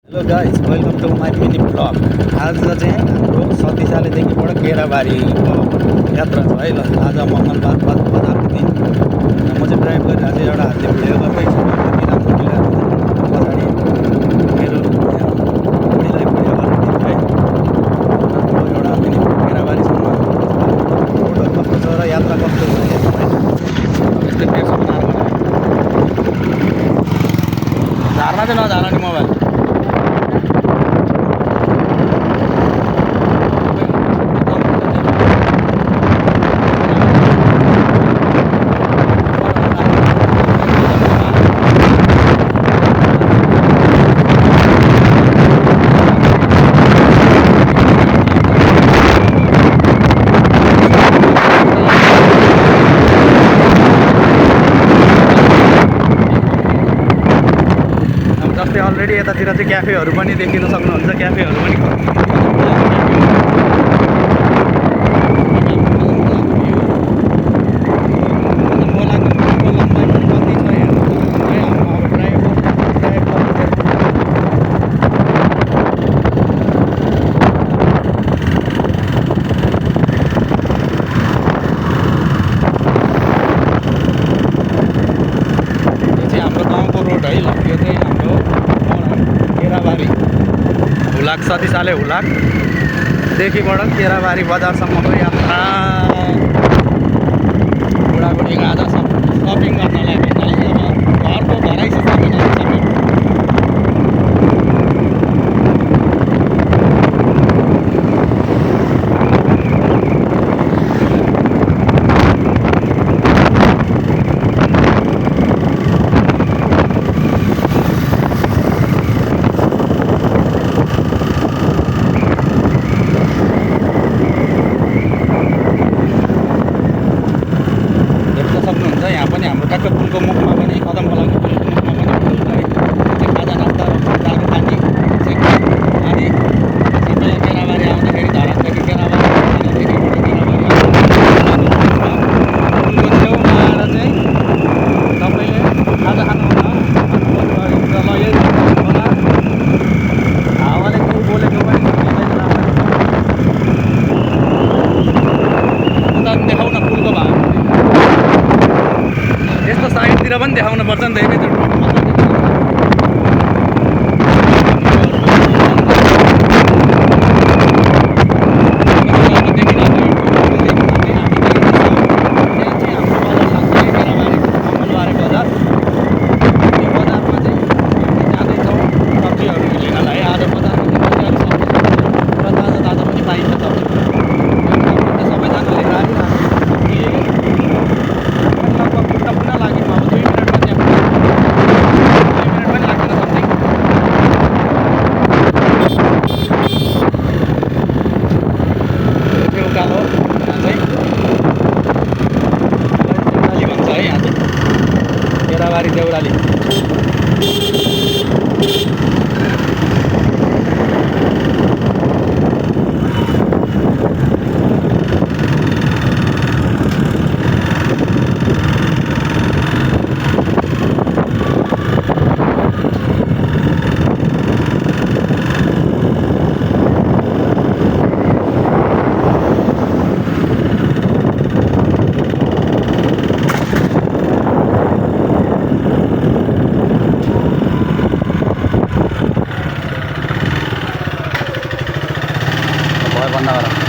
Hello guys, welcome to my mini blog. आज चाहिँ हाम्रो सतीसालेदेखिबाट केराबारीको यात्रा छ है। ल, आज मङ्गलबार बजारको दिन म चाहिँ ड्राइभ गरिरहेको छु। एउटा हातले भिडियो गर्दैछु, त्यति राम्रो मिलेर पछाडि मेरो बुढीलाई भिडियो गर्ने दिन है। एउटा मिनी केराबारीसम्म रोडहरू कस्तो छ र यात्रा कस्तो छ हेर्नु है। यस्तै टेर्सो बनाएर झार्न चाहिँ नझार्न नि मोबाइल। जस्तै अलरेडी यतातिर चाहिँ क्याफेहरू पनि देखिन सक्नुहुन्छ। क्याफेहरू पनि हुलाक सतीसाले हुलाकदेखिबाट केराबारी बजारसम्मको यात्रा। बुढाबुढीको आज सपिङ गर्न लागि है। अब घरको घरै सपिङ सक्नुहुन्छ। यहाँ पनि हाम्रो ट्याक्क पुलको मुखमा पनि कदम खोलाको पुलको मुखमा पनि है। खाजा नास्ता दारू पानी अनि सबैलाई केराबारी आउँदाखेरि धरानदेखि केराबारी पुलको छेउमा आएर चाहिँ सबैले खाजा खानुहुन्छ। ल यही होला हावाले बोलेको पनि उता देखाउन पुलको भाग यस्तो साइडतिर पनि देखाउनु पर्छ नि त। एकैचोटि केराबारी देउराली। बंद करा।